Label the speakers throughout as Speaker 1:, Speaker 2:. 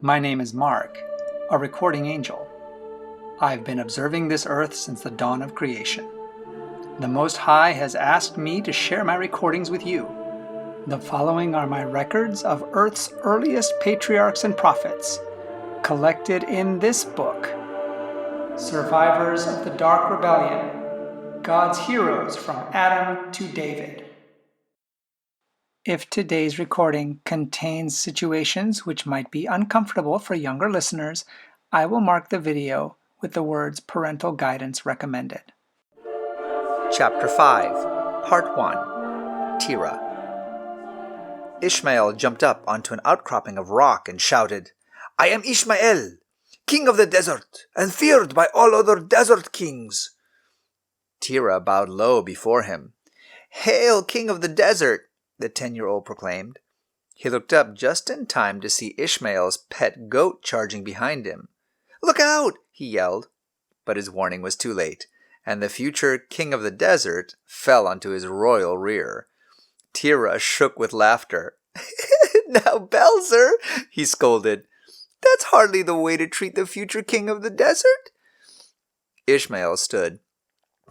Speaker 1: My name is Mark, a recording angel. I've been observing this earth since the dawn of creation. The Most High has asked me to share my recordings with you. The following are my records of Earth's earliest patriarchs and prophets, collected in this book, Survivors of the Dark Rebellion, God's Heroes from Adam to David. If today's recording contains situations which might be uncomfortable for younger listeners, I will mark the video with the words Parental Guidance Recommended.
Speaker 2: Chapter 5, Part 1, Terah. Ishmael jumped up onto an outcropping of rock and shouted, "I am Ishmael, king of the desert, and feared by all other desert kings." Terah bowed low before him. "Hail, king of the desert!" the 10-year-old proclaimed. He looked up just in time to see Ishmael's pet goat charging behind him. "Look out!" he yelled. But his warning was too late, and the future king of the desert fell onto his royal rear. Terah shook with laughter. "Now, Belzer," he scolded, "that's hardly the way to treat the future king of the desert." Ishmael stood,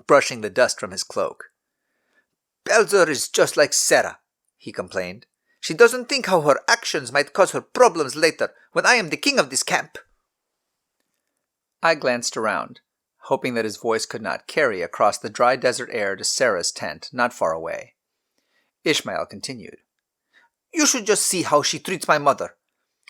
Speaker 2: brushing the dust from his cloak. "Belzer is just like Sarah," he complained. "She doesn't think how her actions might cause her problems later when I am the king of this camp." I glanced around, hoping that his voice could not carry across the dry desert air to Sarah's tent not far away. Ishmael continued. "You should just see how she treats my mother.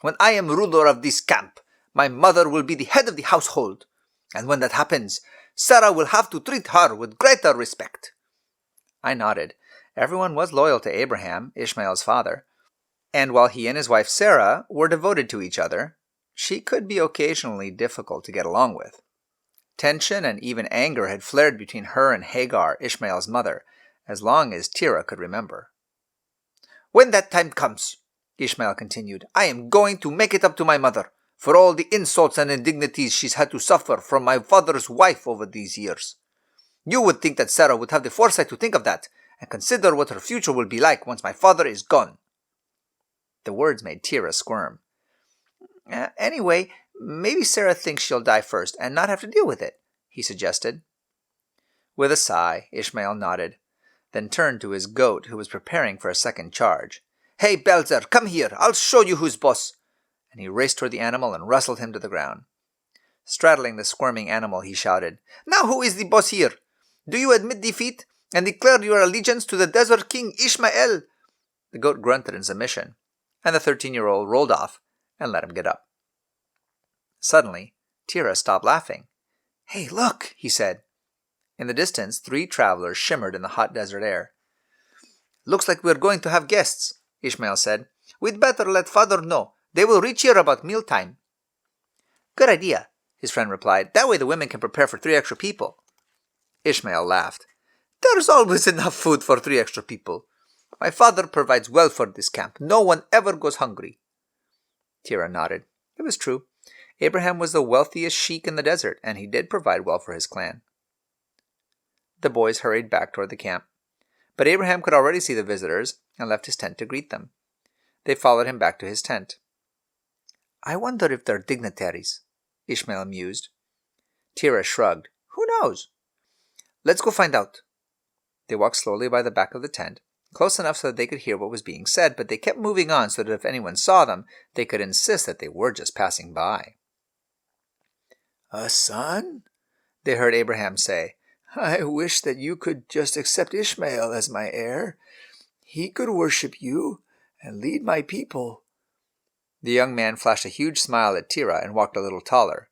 Speaker 2: When I am ruler of this camp, my mother will be the head of the household, and when that happens, Sarah will have to treat her with greater respect." I nodded. Everyone was loyal to Abraham, Ishmael's father, and while he and his wife Sarah were devoted to each other, she could be occasionally difficult to get along with. Tension and even anger had flared between her and Hagar, Ishmael's mother, as long as Terah could remember. "When that time comes," Ishmael continued, "I am going to make it up to my mother for all the insults and indignities she's had to suffer from my father's wife over these years. You would think that Sarah would have the foresight to think of that and consider what her future will be like once my father is gone." The words made Terah squirm. "Anyway, maybe Sarah thinks she'll die first and not have to deal with it," he suggested. With a sigh, Ishmael nodded, then turned to his goat who was preparing for a second charge. "Hey, Belzer, come here. I'll show you who's boss." And he raced toward the animal and wrestled him to the ground. Straddling the squirming animal, he shouted, "Now who is the boss here? Do you admit defeat and declare your allegiance to the desert king Ishmael?" The goat grunted in submission, and the 13-year-old rolled off and let him get up. Suddenly, Terah stopped laughing. "Hey, look," he said. In the distance, 3 travelers shimmered in the hot desert air. "Looks like we're going to have guests," Ishmael said. "We'd better let Father know. They will reach here about mealtime." "Good idea," his friend replied. "That way the women can prepare for 3 extra people." Ishmael laughed. "There's always enough food for 3 extra people. My father provides well for this camp. No one ever goes hungry." Terah nodded. It was true. Abraham was the wealthiest sheik in the desert, and he did provide well for his clan. The boys hurried back toward the camp, but Abraham could already see the visitors and left his tent to greet them. They followed him back to his tent. "I wonder if they're dignitaries," Ishmael mused. Terah shrugged. "Who knows?" "Let's go find out." They walked slowly by the back of the tent, close enough so that they could hear what was being said, but they kept moving on so that if anyone saw them, they could insist that they were just passing by. "A son?" they heard Abraham say. "I wish that you could just accept Ishmael as my heir. He could worship you and lead my people." The young man flashed a huge smile at Terah and walked a little taller.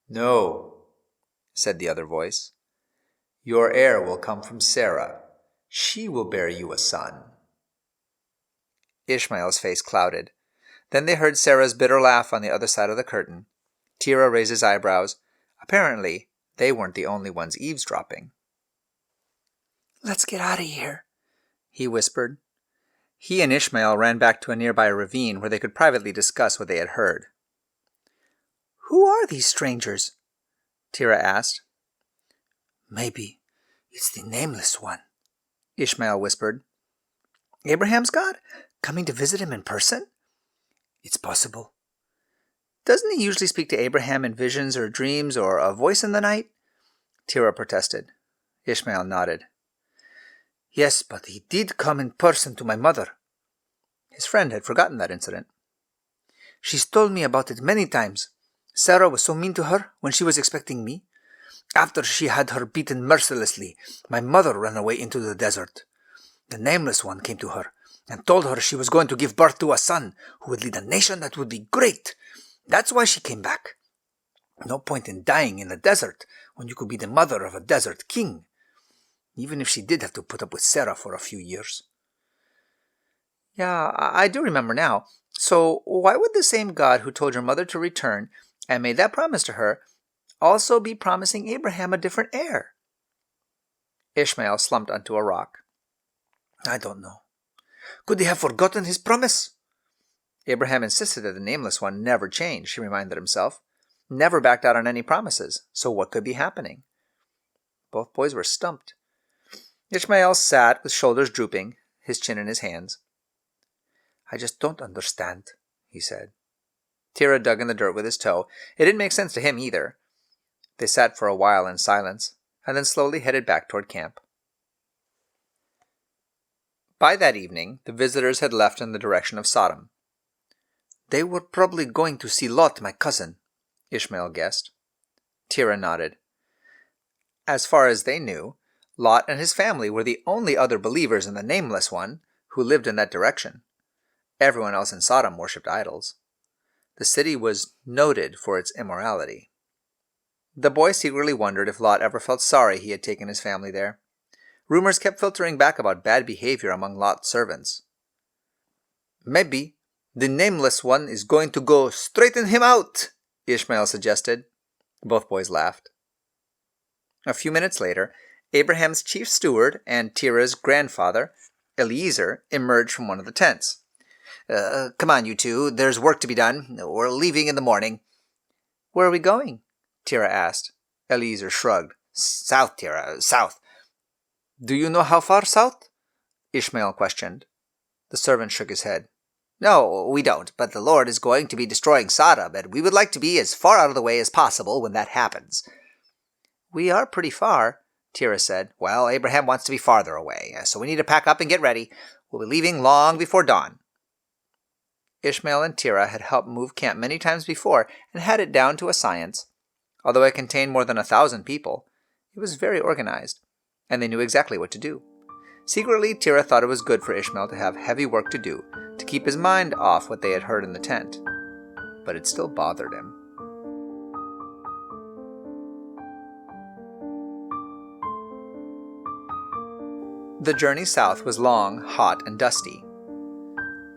Speaker 2: "No," said the other voice. "Your heir will come from Sarah. She will bear you a son." Ishmael's face clouded. Then they heard Sarah's bitter laugh on the other side of the curtain. Terah raised his eyebrows. Apparently, they weren't the only ones eavesdropping. "Let's get out of here," he whispered. He and Ishmael ran back to a nearby ravine where they could privately discuss what they had heard. "Who are these strangers?" Terah asked. "Maybe it's the Nameless One," Ishmael whispered. "Abraham's God? Coming to visit him in person?" It's possible. Doesn't he usually speak to Abraham in visions or dreams or a voice in the night? Terah protested. Ishmael nodded. Yes, but he did come in person to my mother. His friend had forgotten that incident. She's told me about it many times. Sarah was so mean to her when she was expecting me. After she had her beaten mercilessly, my mother ran away into the desert. The Nameless One came to her and told her she was going to give birth to a son who would lead a nation that would be great. That's why she came back. No point in dying in the desert when you could be the mother of a desert king, even if she did have to put up with Sarah for a few years. Yeah, I do remember now. So why would the same God who told your mother to return and made that promise to her also be promising Abraham a different heir? Ishmael slumped onto a rock. I don't know. Could he have forgotten his promise? Abraham insisted that the Nameless One never changed, he reminded himself. Never backed out on any promises, so what could be happening? Both boys were stumped. Ishmael sat with shoulders drooping, his chin in his hands. I just don't understand, he said. Terah dug in the dirt with his toe. It didn't make sense to him either. They sat for a while in silence, and then slowly headed back toward camp. By that evening, the visitors had left in the direction of Sodom. They were probably going to see Lot, my cousin, Ishmael guessed. Terah nodded. As far as they knew, Lot and his family were the only other believers in the Nameless One who lived in that direction. Everyone else in Sodom worshipped idols. The city was noted for its immorality. The boy secretly wondered if Lot ever felt sorry he had taken his family there. Rumors kept filtering back about bad behavior among Lot's servants. Maybe the Nameless One is going to go straighten him out, Ishmael suggested. Both boys laughed. A few minutes later, Abraham's chief steward and Terah's grandfather, Eliezer, emerged from one of the tents. Come on, you two. There's work to be done. We're leaving in the morning. Where are we going? Terah asked. Eliezer shrugged. South, Terah, south. Do you know how far south? Ishmael questioned. The servant shook his head. No, we don't, but the Lord is going to be destroying Sodom, and we would like to be as far out of the way as possible when that happens. We are pretty far, Terah said. Well, Abraham wants to be farther away, so we need to pack up and get ready. We'll be leaving long before dawn. Ishmael and Terah had helped move camp many times before and had it down to a science. Although it contained more than 1,000 people, it was very organized, and they knew exactly what to do. Secretly, Terah thought it was good for Ishmael to have heavy work to do, to keep his mind off what they had heard in the tent. But it still bothered him. The journey south was long, hot, and dusty.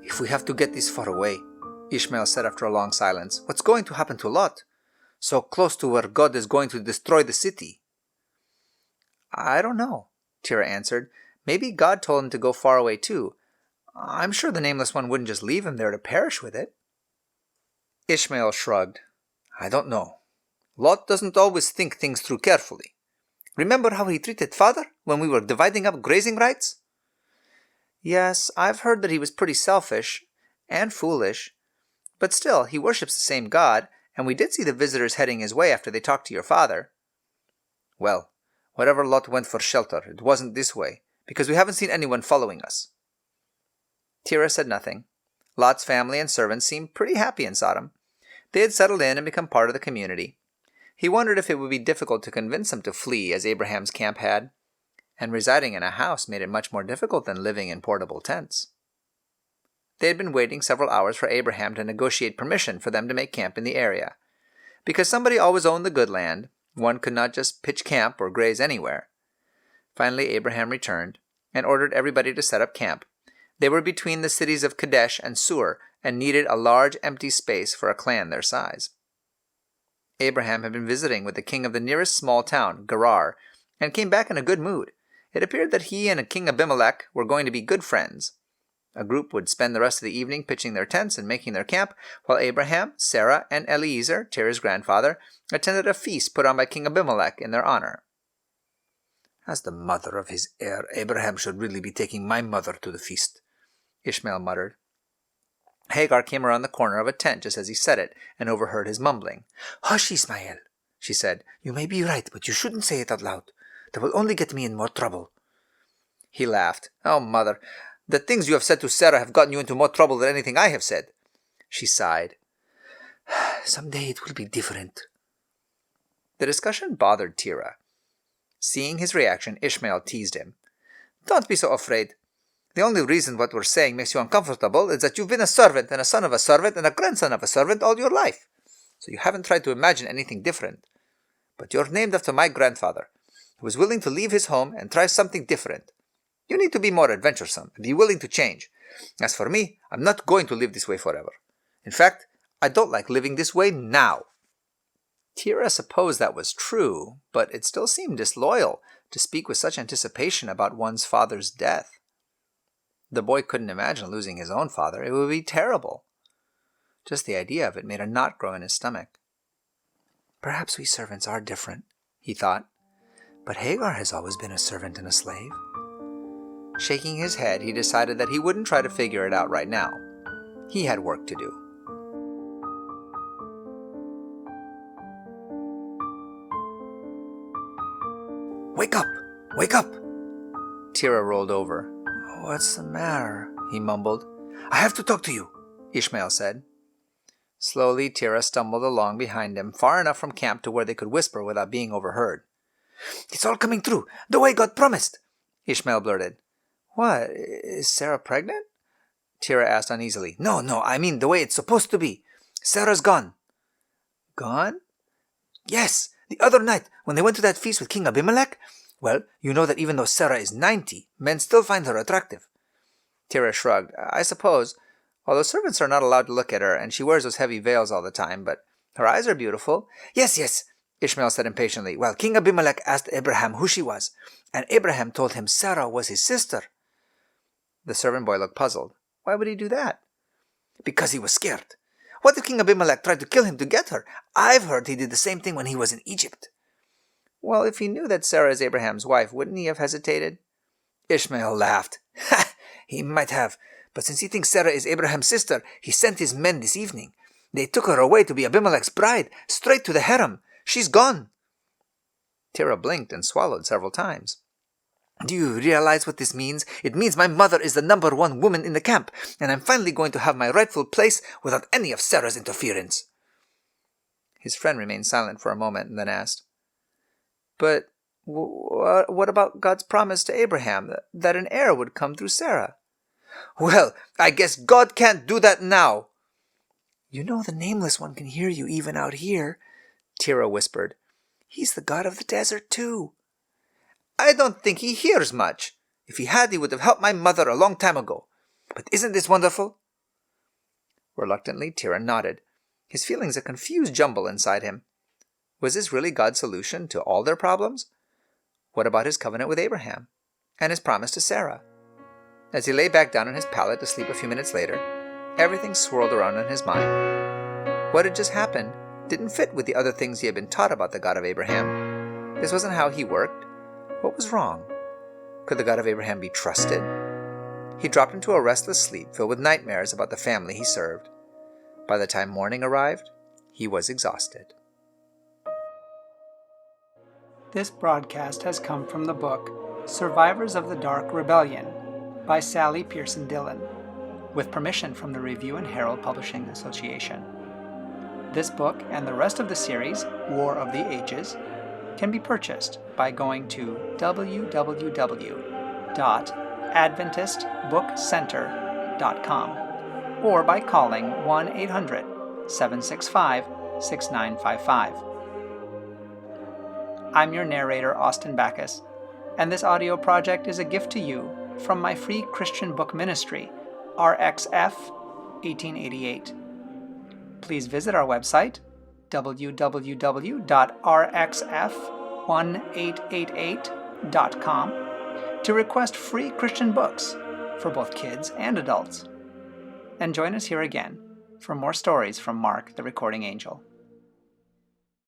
Speaker 2: If we have to get this far away, Ishmael said after a long silence, what's going to happen to Lot? So close to where God is going to destroy the city. I don't know, Terah answered. Maybe God told him to go far away too. I'm sure the Nameless One wouldn't just leave him there to perish with it. Ishmael shrugged. I don't know. Lot doesn't always think things through carefully. Remember how he treated Father when we were dividing up grazing rights? Yes, I've heard that he was pretty selfish and foolish. But still, he worships the same God, and we did see the visitors heading his way after they talked to your father. Well, wherever Lot went for shelter, it wasn't this way, because we haven't seen anyone following us. Terah said nothing. Lot's family and servants seemed pretty happy in Sodom. They had settled in and become part of the community. He wondered if it would be difficult to convince them to flee as Abraham's camp had, and residing in a house made it much more difficult than living in portable tents. They had been waiting several hours for Abraham to negotiate permission for them to make camp in the area. Because somebody always owned the good land, one could not just pitch camp or graze anywhere. Finally, Abraham returned and ordered everybody to set up camp. They were between the cities of Kadesh and Sur and needed a large empty space for a clan their size. Abraham had been visiting with the king of the nearest small town, Gerar, and came back in a good mood. It appeared that he and King Abimelech were going to be good friends. A group would spend the rest of the evening pitching their tents and making their camp, while Abraham, Sarah, and Eliezer, Terah's grandfather, attended a feast put on by King Abimelech in their honor. As the mother of his heir, Abraham should really be taking my mother to the feast, Ishmael muttered. Hagar came around the corner of a tent just as he said it, and overheard his mumbling. "Hush, Ishmael," she said. "You may be right, but you shouldn't say it out loud. That will only get me in more trouble." He laughed. "Oh, Mother, the things you have said to Sarah have gotten you into more trouble than anything I have said." She sighed. "Someday it will be different." The discussion bothered Tira. Seeing his reaction, Ishmael teased him. "Don't be so afraid. The only reason what we're saying makes you uncomfortable is that you've been a servant and a son of a servant and a grandson of a servant all your life. So you haven't tried to imagine anything different. But you're named after my grandfather, who was willing to leave his home and try something different. You need to be more adventuresome and be willing to change. As for me, I'm not going to live this way forever. In fact, I don't like living this way now." Tira supposed that was true, but it still seemed disloyal to speak with such anticipation about one's father's death. The boy couldn't imagine losing his own father. It would be terrible. Just the idea of it made a knot grow in his stomach. "Perhaps we servants are different," he thought. "But Hagar has always been a servant and a slave." Shaking his head, he decided that he wouldn't try to figure it out right now. He had work to do. "Wake up! Wake up!" Tira rolled over. "What's the matter?" he mumbled. "I have to talk to you," Ishmael said. Slowly, Tira stumbled along behind him, far enough from camp to where they could whisper without being overheard. "It's all coming true, the way God promised," Ishmael blurted. "What? Is Sarah pregnant?" Tira asked uneasily. No, I mean the way it's supposed to be. Sarah's gone." "Gone?" "Yes, the other night when they went to that feast with King Abimelech. Well, you know that even though Sarah is 90, men still find her attractive." Tira shrugged. "I suppose, although servants are not allowed to look at her, and she wears those heavy veils all the time, but her eyes are beautiful." Yes, Ishmael said impatiently. "Well, King Abimelech asked Abraham who she was, and Abraham told him Sarah was his sister." The servant boy looked puzzled. Why would he do that? "Because he was scared. What if King Abimelech tried to kill him to get her? I've heard he did the same thing when he was in Egypt." "Well, if he knew that Sarah is Abraham's wife, wouldn't he have hesitated?" Ishmael laughed. "He might have, but since he thinks Sarah is Abraham's sister, he sent his men this evening. They took her away to be Abimelech's bride, straight to the harem. She's gone." Tira blinked and swallowed several times. "Do you realize what this means? It means my mother is the #1 woman in the camp, and I'm finally going to have my rightful place without any of Sarah's interference." His friend remained silent for a moment and then asked, "But what about God's promise to Abraham that an heir would come through Sarah?" "Well, I guess God can't do that now." "You know the Nameless One can hear you even out here," Tira whispered. "He's the God of the desert, too." "I don't think he hears much. If he had, he would have helped my mother a long time ago. But isn't this wonderful?" Reluctantly, Tira nodded, his feelings a confused jumble inside him. Was this really God's solution to all their problems? What about his covenant with Abraham? And his promise to Sarah? As he lay back down on his pallet to sleep a few minutes later, everything swirled around in his mind. What had just happened didn't fit with the other things he had been taught about the God of Abraham. This wasn't how he worked. What was wrong? Could the God of Abraham be trusted? He dropped into a restless sleep filled with nightmares about the family he served. By the time morning arrived, he was exhausted.
Speaker 1: This broadcast has come from the book Survivors of the Dark Rebellion by Sally Pierson Dillon, with permission from the Review and Herald Publishing Association. This book and the rest of the series, War of the Ages, can be purchased by going to www.adventistbookcenter.com or by calling 1-800-765-6955. I'm your narrator, Austin Backus, and this audio project is a gift to you from my free Christian book ministry, RXF 1888. Please visit our website, www.rxf1888.com, to request free Christian books for both kids and adults. And join us here again for more stories from Mark the Recording Angel.